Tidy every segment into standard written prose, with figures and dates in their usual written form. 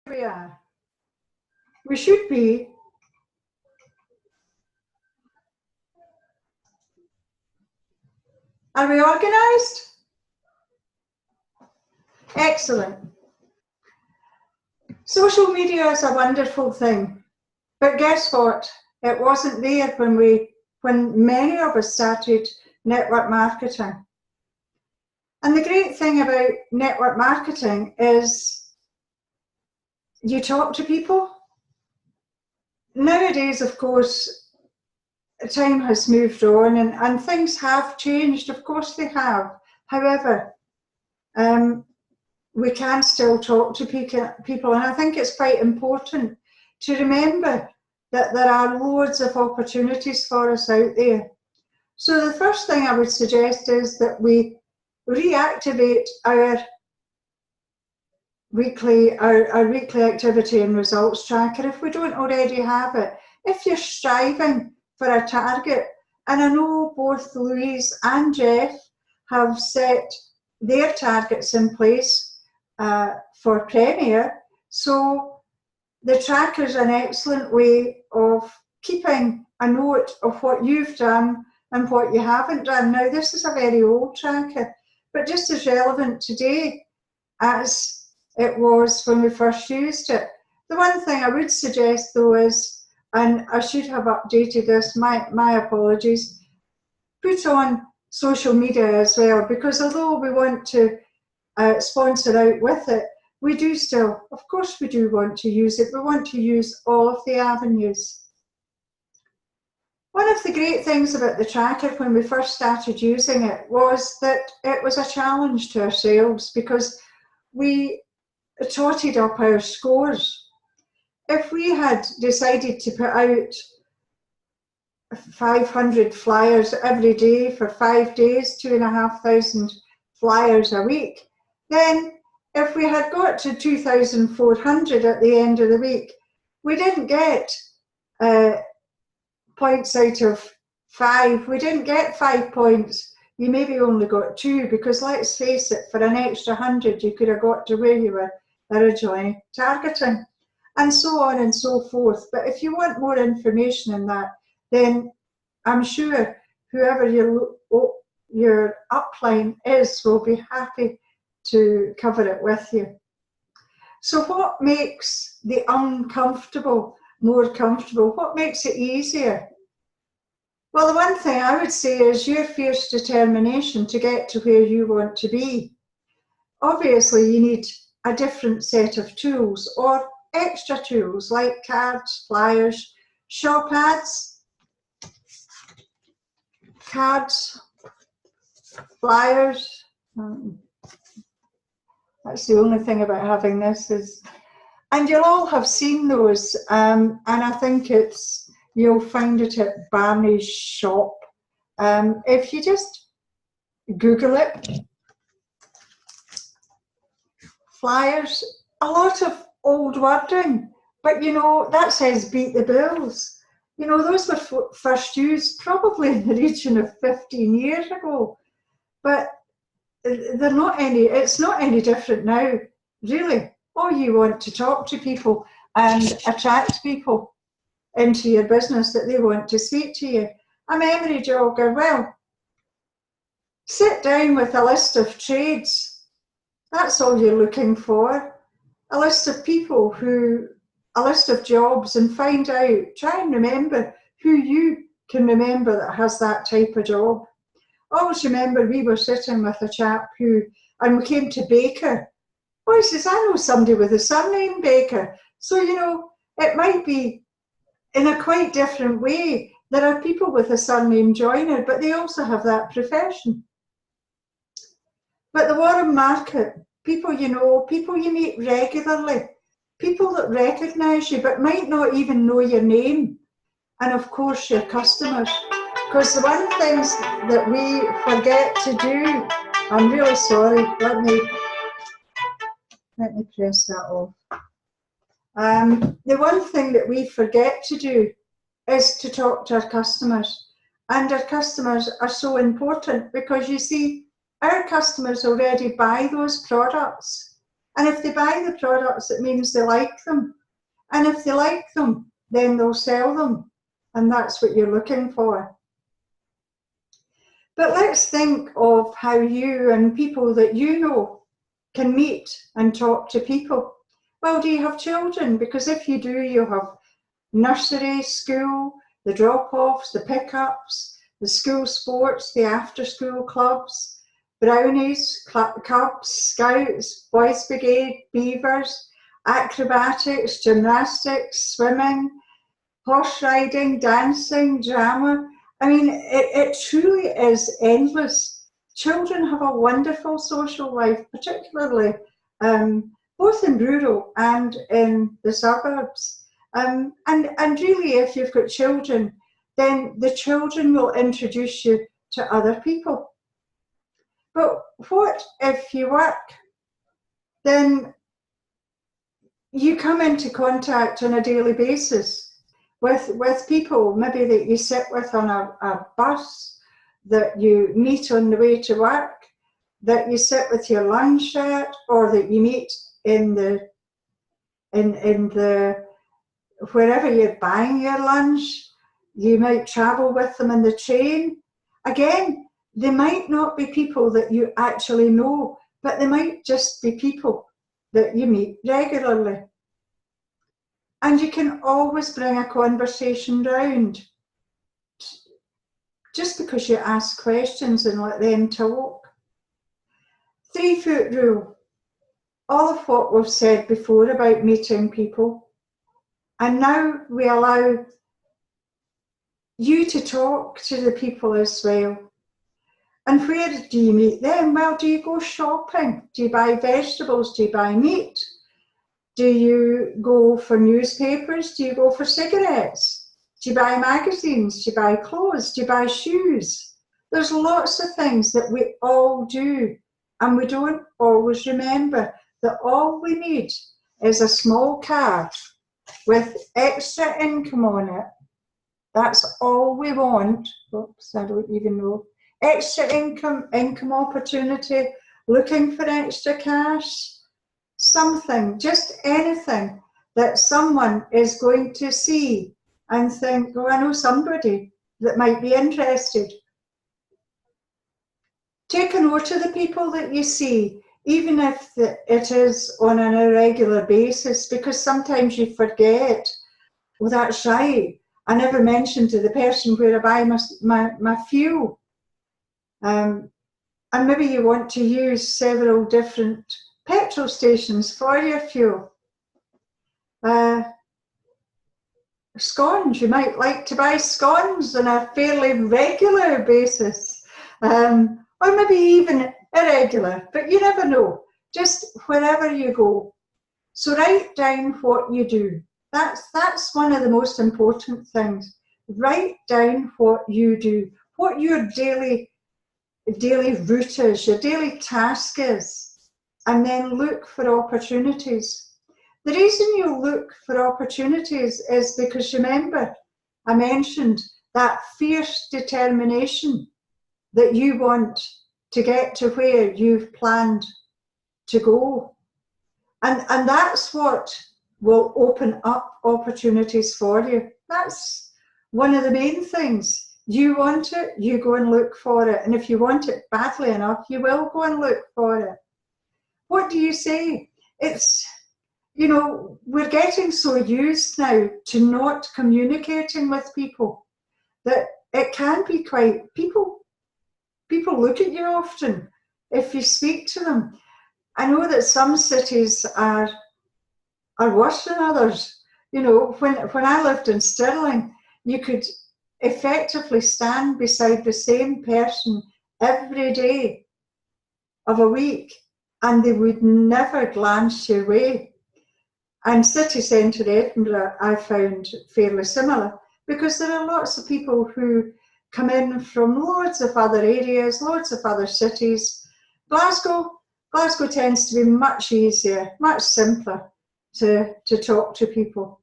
we are. We should be. Are we organised? Excellent. Social media is a wonderful thing, but guess what? It wasn't there when many of us started network marketing. And the great thing about network marketing is you talk to people. Nowadays, of course, time has moved on and things have changed. Of course they have. However, we can still talk to people, and I think it's quite important to remember that there are loads of opportunities for us out there. So the first thing I would suggest is that we reactivate our weekly activity and results tracker if we don't already have it. If you're striving for a target, and I know both Louise and Jeff have set their targets in place for Premier, so the tracker is an excellent way of keeping a note of what you've done and what you haven't done. Now, this is a very old tracker, but just as relevant today as it was when we first used it. The one thing I would suggest though is, and I should have updated this, my apologies, put on social media as well, because although we want to sponsor Outwiith it, we do still, of course we do want to use it. We want to use all of the avenues. One of the great things about the tracker when we first started using it was that it was a challenge to ourselves, because we totted up our scores. If we had decided to put out 500 flyers every day for 5 days, 2,500 flyers a week, then if we had got to 2,400 at the end of the week, we didn't get points out of 5. We didn't get 5 points. You maybe only got 2, because let's face it, for an extra 100 you could have got to where you were originally targeting, and so on and so forth. But if you want more information on that, then I'm sure whoever your upline is will be happy to cover it with you. So what makes the uncomfortable more comfortable? What makes it easier? Well, the one thing I would say is your fierce determination to get to where you want to be. Obviously, you need a different set of tools or extra tools like cards, flyers, shop ads, cards, flyers. That's the only thing about having this is, and you'll all have seen those, and I think you'll find it at Barney's shop. If you just Google it, flyers, a lot of old wording, but you know, that says beat the bills. You know, those were first used probably in the region of 15 years ago, but they're not it's not any different now, really. Or you want to talk to people and attract people into your business that they want to speak to you. A memory jogger, well, sit down with a list of trades. That's all you're looking for. A list of people a list of jobs, and find out, try and remember who you can remember that has that type of job. Always remember we were sitting with a chap and we came to Baker. Oh, he says, I know somebody with a surname Baker. So, you know, it might be in a quite different way. There are people with a surname Joyner, but they also have that profession. But the warm market, people you know, people you meet regularly, people that recognise you but might not even know your name, and of course your customers. Because the one things that we forget to do, I'm really sorry, let me press that off. The one thing that we forget to do is to talk to our customers. And our customers are so important, because you see, our customers already buy those products. And if they buy the products, it means they like them. And if they like them, then they'll sell them. And that's what you're looking for. But let's think of how you and people that you know can meet and talk to people. Well, do you have children? Because if you do, you have nursery, school, the drop-offs, the pickups, the school sports, the after-school clubs, brownies, cubs, scouts, boys brigade, beavers, acrobatics, gymnastics, swimming, horse riding, dancing, drama. I mean, it truly is endless. Children have a wonderful social life, particularly both in rural and in the suburbs. And really, if you've got children, then the children will introduce you to other people. But what if you work? Then you come into contact on a daily basis with people, maybe that you sit with on a bus, that you meet on the way to work, that you sit with your lunch at, or that you meet in the wherever you're buying your lunch. You might travel with them in the train. Again, they might not be people that you actually know, but they might just be people that you meet regularly. And you can always bring a conversation round, just because you ask questions and let them talk. 3-foot rule. All of what we've said before about meeting people. And now we allow you to talk to the people as well. And where do you meet them? Well, do you go shopping? Do you buy vegetables? Do you buy meat? Do you go for newspapers? Do you go for cigarettes? Do you buy magazines? Do you buy clothes? Do you buy shoes? There's lots of things that we all do, and we don't always remember that all we need is a small card with extra income on it. That's all we want. Oops, I don't even know. Extra income opportunity, looking for extra cash, something, just anything that someone is going to see and think, oh, I know somebody that might be interested. Take a note of the people that you see, even if it is on an irregular basis, because sometimes you forget, oh, that's right, I never mentioned to the person where I buy my fuel. And maybe you want to use several different petrol stations for your fuel. Scones, you might like to buy scones on a fairly regular basis, or maybe even irregular, but you never know, just wherever you go. So write down what you do. That's one of the most important things. Write down what you do, what your daily route is, your daily task is, and then look for opportunities. The reason you look for opportunities is because, remember, I mentioned that fierce determination that you want to get to where you've planned to go. And that's what will open up opportunities for you. That's one of the main things. You want it, you go and look for it. And if you want it badly enough, you will go and look for it. What do you say? It's, you know, we're getting so used now to not communicating with people that it can be quite, people look at you often if you speak to them. I know that some cities are worse than others. You know, when I lived in Stirling, you could effectively stand beside the same person every day of a week and they would never glance your way. And city centre Edinburgh I found fairly similar, because there are lots of people who come in from loads of other areas, loads of other cities. Glasgow tends to be much easier, much simpler to talk to people.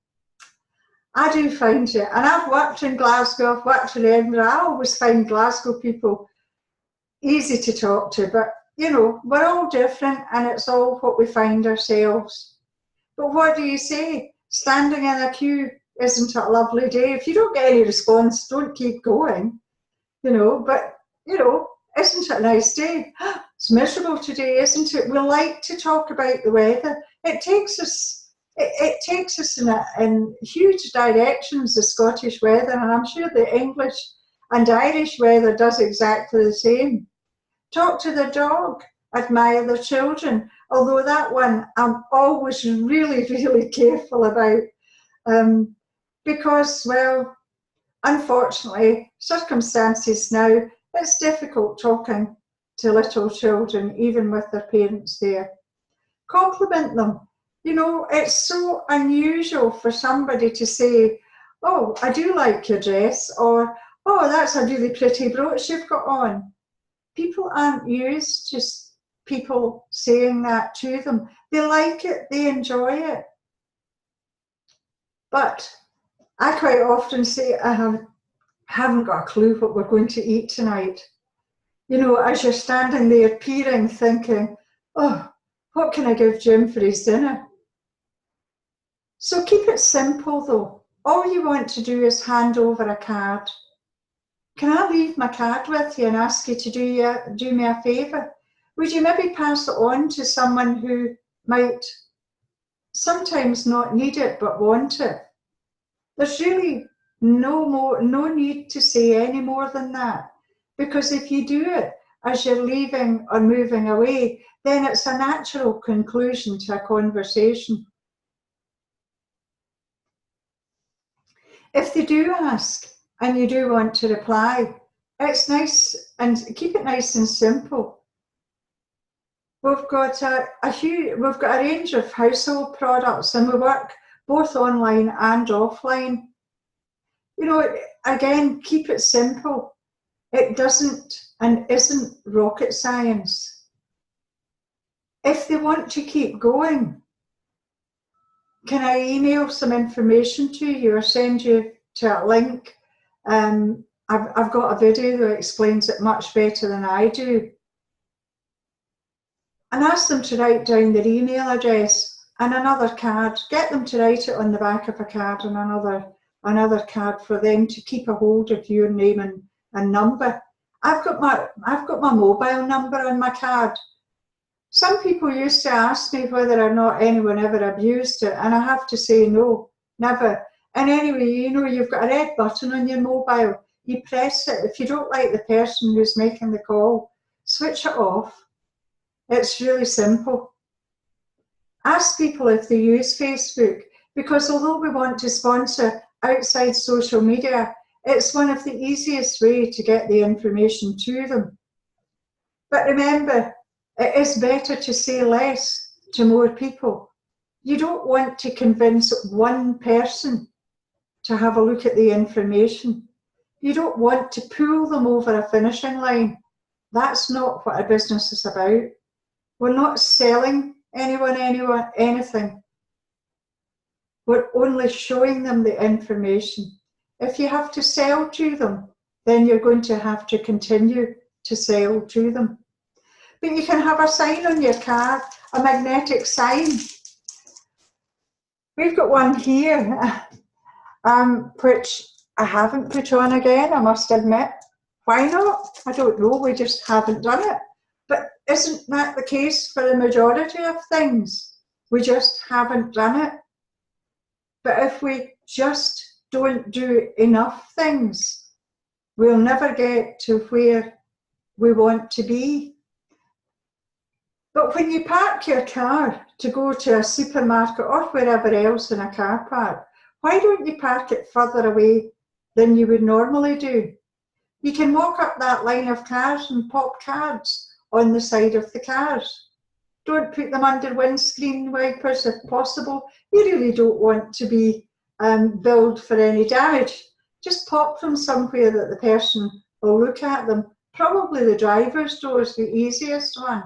I do find it, and I've worked in Glasgow, I've worked in Edinburgh, I always find Glasgow people easy to talk to, but you know, we're all different and it's all what we find ourselves. But what do you say? Standing in a queue, isn't it a lovely day? If you don't get any response, don't keep going, you know, but, you know, isn't it a nice day? It's miserable today, isn't it? We like to talk about the weather. It takes us in huge directions, the Scottish weather, and I'm sure the English and Irish weather does exactly the same. Talk to the dog, admire the children, although that one I'm always really, really careful about, because, well, unfortunately, circumstances now, it's difficult talking to little children, even with their parents there. Compliment them. You know, it's so unusual for somebody to say, oh, I do like your dress, or, oh, that's a really pretty brooch you've got on. People aren't used to people saying that to them. They like it, they enjoy it. But I quite often say, I haven't got a clue what we're going to eat tonight. You know, as you're standing there peering, thinking, oh, what can I give Jim for his dinner? So keep it simple though. All you want to do is hand over a card. Can I leave my card with you and ask you to do me a favour? Would you maybe pass it on to someone who might sometimes not need it but want it? There's really no need to say any more than that, because if you do it as you're leaving or moving away, then it's a natural conclusion to a conversation. If they do ask and you do want to reply, it's nice, and keep it nice and simple. We've got a range of household products, and we work both online and offline. You know, again, keep it simple. It doesn't and isn't rocket science. If they want to keep going, can I email some information to you or send you to a link? I've got a video that explains it much better than I do. And ask them to write down their email address and another card. Get them to write it on the back of a card and another card for them to keep a hold of your name and number. I've got my mobile number on my card. Some people used to ask me whether or not anyone ever abused it, and I have to say no, never. And anyway, you know, you've got a red button on your mobile. You press it. If you don't like the person who's making the call, switch it off. It's really simple. Ask people if they use Facebook, because although we want to sponsor outside social media, it's one of the easiest ways to get the information to them. But remember, it is better to say less to more people. You don't want to convince one person to have a look at the information. You don't want to pull them over a finishing line. That's not what a business is about. We're not selling anyone anything. We're only showing them the information. If you have to sell to them, then you're going to have to continue to sell to them. But you can have a sign on your card, a magnetic sign. We've got one here, which I haven't put on again, I must admit. Why not? I don't know, we just haven't done it. But isn't that the case for the majority of things? We just haven't done it. But if we just don't do enough things, we'll never get to where we want to be. But when you park your car to go to a supermarket or wherever else in a car park, why don't you park it further away than you would normally do? You can walk up that line of cars and pop cards on the side of the cars. Don't put them under windscreen wipers if possible. You really don't want to be billed for any damage. Just pop them somewhere that the person will look at them. Probably the driver's door is the easiest one.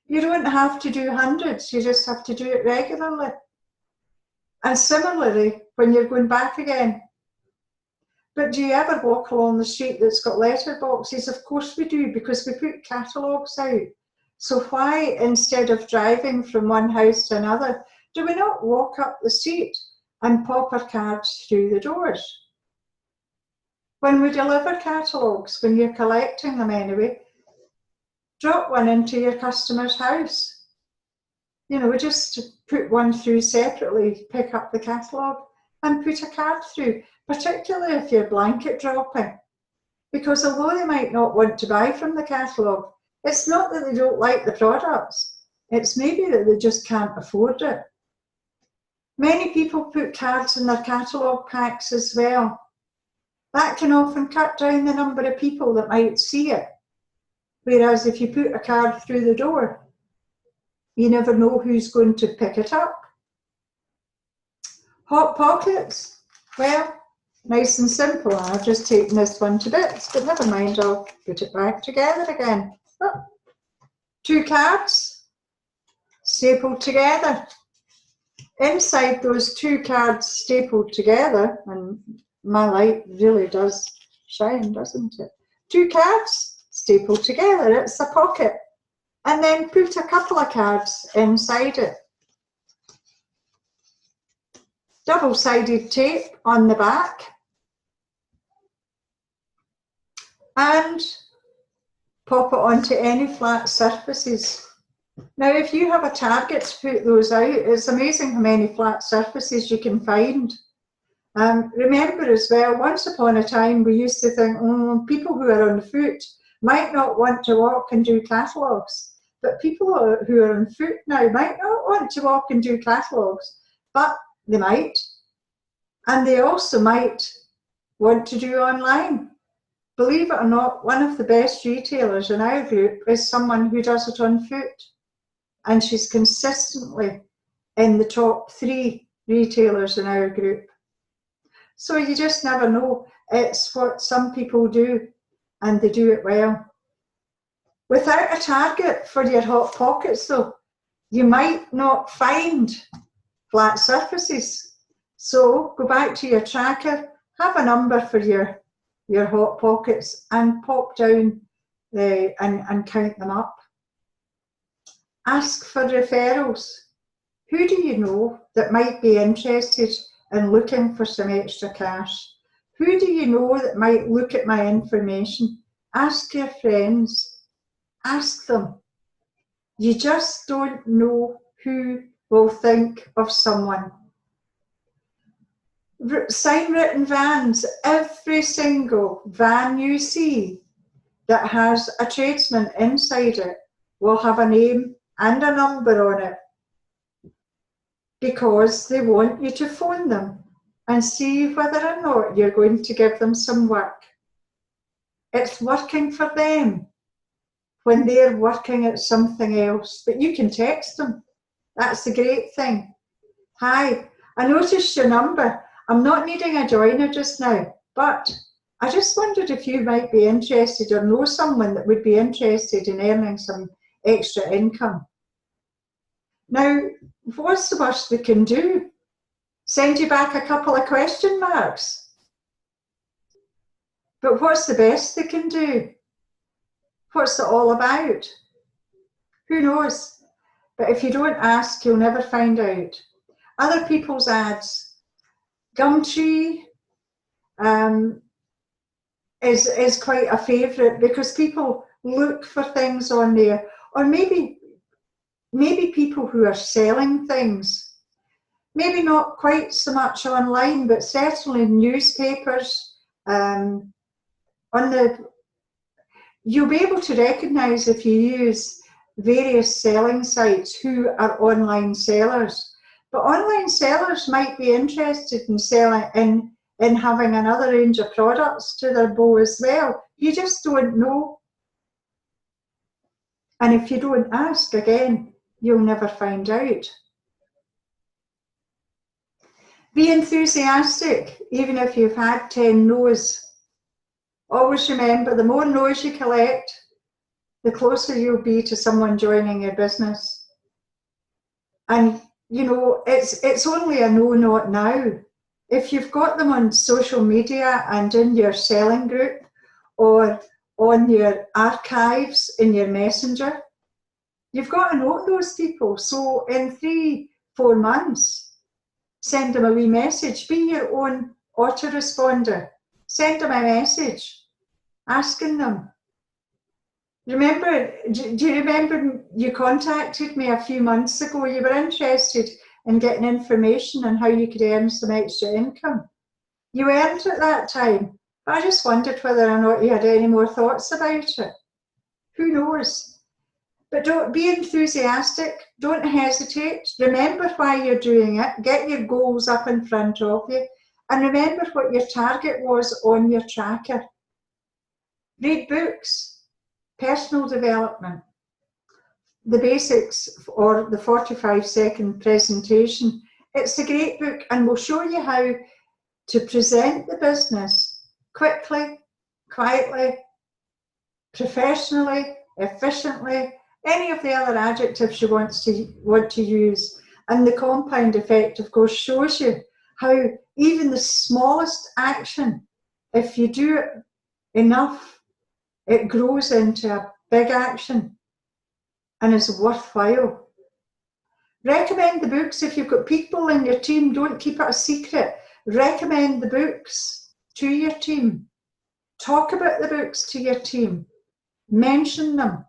You don't have to do hundreds, you just have to do it regularly. And similarly, when you're going back again, But do you ever walk along the street that's got letterboxes? Of course we do, because we put catalogues out. So why, instead of driving from one house to another, do we not walk up the street and pop our cards through the doors? When we deliver catalogues, when you're collecting them anyway, drop one into your customer's house. You know, just put one through separately, pick up the catalogue and put a card through, particularly if you're blanket dropping. Because although they might not want to buy from the catalogue, it's not that they don't like the products, it's maybe that they just can't afford it. Many people put cards in their catalogue packs as well. That can often cut down the number of people that might see it. Whereas if you put a card through the door, you never know who's going to pick it up. Hot pockets. Well, nice and simple. I've just taken this one to bits, but never mind, I'll put it back together again. Oh, 2 cards stapled together. Inside those 2 cards stapled together, and my light really does shine, doesn't it? 2 cards stapled together, it's a pocket. And then put a couple of cards inside it. Double-sided tape on the back. And pop it onto any flat surfaces. Now, if you have a target to put those out, it's amazing how many flat surfaces you can find. Remember as well, once upon a time, we used to think, people who are on foot might not want to walk and do catalogues. But people who are on foot now might not want to walk and do catalogues, but they might. And they also might want to do online. Believe it or not, one of the best retailers in our group is someone who does it on foot. And she's consistently in the top 3 retailers in our group. So you just never know. It's what some people do, and they do it well. Without a target for your hot pockets though, you might not find flat surfaces. So go back to your tracker, have a number for your hot pockets and pop down and count them up. Ask for referrals. Who do you know that might be interested in looking for some extra cash? Who do you know that might look at my information? Ask your friends. Ask them. You just don't know who will think of someone. Sign written vans. Every single van you see that has a tradesman inside it will have a name and a number on it, because they want you to phone them and see whether or not you're going to give them some work. It's working for them when they're working at something else, but you can text them. That's the great thing. Hi, I noticed your number. I'm not needing a joiner just now, but I just wondered if you might be interested or know someone that would be interested in earning some extra income. Now, what's the worst they can do? Send you back a couple of question marks. But what's the best they can do? What's it all about? Who knows? But if you don't ask, you'll never find out. Other people's ads. Gumtree is quite a favourite because people look for things on there. Or maybe people who are selling things. Maybe not quite so much online, but certainly newspapers. You'll be able to recognise if you use various selling sites who are online sellers. But online sellers might be interested in selling in having another range of products to their bow as well. You just don't know. And if you don't ask, again, you'll never find out. Be enthusiastic, even if you've had 10 no's. Always remember, the more no's you collect, the closer you'll be to someone joining your business. And, you know, it's only a no, not now. if you've got them on social media and in your selling group or on your archives in your messenger, you've got to note those people. So in 3-4 months, send them a wee message. Be your own autoresponder. Send them a message asking them. Remember, do you remember you contacted me a few months ago? You were interested in getting information on how you could earn some extra income. You earned at that time. But I just wondered whether or not you had any more thoughts about it. Who knows? But don't be enthusiastic. Don't hesitate. Remember why you're doing it. Get your goals up in front of you. And remember what your target was on your tracker. Read books, personal development, the basics or the 45-second presentation. It's a great book and will show you how to present the business quickly, quietly, professionally, efficiently, any of the other adjectives you want to use. And the compound effect, of course, shows you how even the smallest action, if you do it enough, it grows into a big action and is worthwhile. Recommend the books. If you've got people in your team, don't keep it a secret. Recommend the books to your team. Talk about the books to your team. Mention them.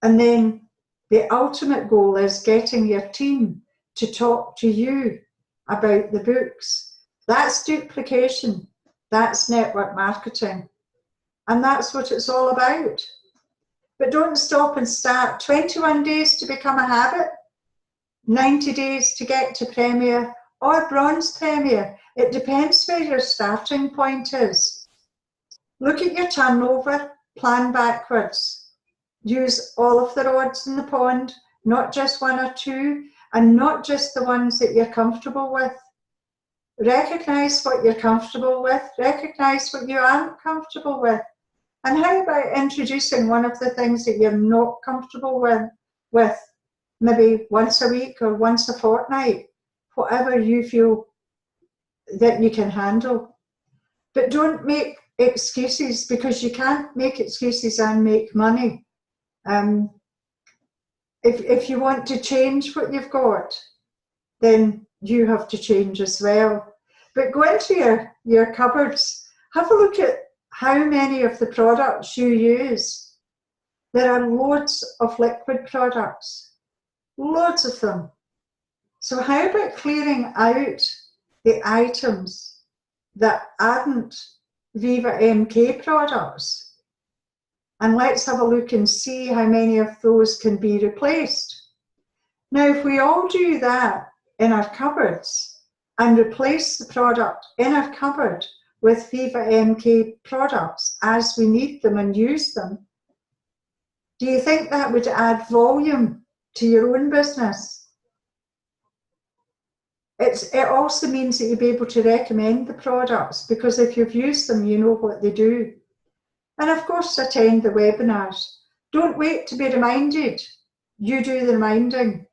And then the ultimate goal is getting your team to talk to you about the books. That's duplication. That's network marketing. And that's what it's all about. But don't stop and start. 21 days to become a habit. 90 days to get to Premier or Bronze Premier. It depends where your starting point is. Look at your turnover, plan backwards. Use all of the rods in the pond, not just one or two, and not just the ones that you're comfortable with. Recognize what you're comfortable with, recognize what you aren't comfortable with. And how about introducing one of the things that you're not comfortable with, maybe once a week or once a fortnight, whatever you feel that you can handle. But don't make excuses, because you can't make excuses and make money. If you want to change what you've got, then you have to change as well. But go into your cupboards, have a look at how many of the products you use. There are loads of liquid products, loads of them. So how about clearing out the items that aren't Viva MK products? And let's have a look and see how many of those can be replaced. Now, if we all do that in our cupboards and replace the product in our cupboard with Viva MK products as we need them and use them, do you think that would add volume to your own business? It also means that you'll be able to recommend the products, because if you've used them, you know what they do. And of course, attend the webinars. Don't wait to be reminded. You do the reminding.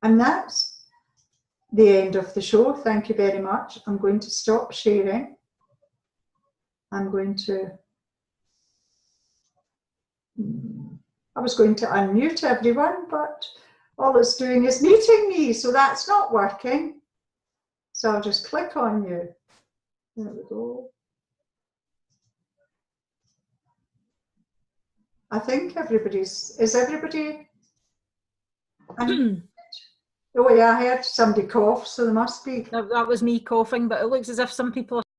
And that's the end of the show. Thank you very much. I'm going to stop sharing. I was going to unmute everyone, but all it's doing is muting me, so that's not working. So I'll just click on you. There we go. I think is everybody? Oh yeah, I heard somebody cough, so there must be. That was me coughing, but it looks as if some people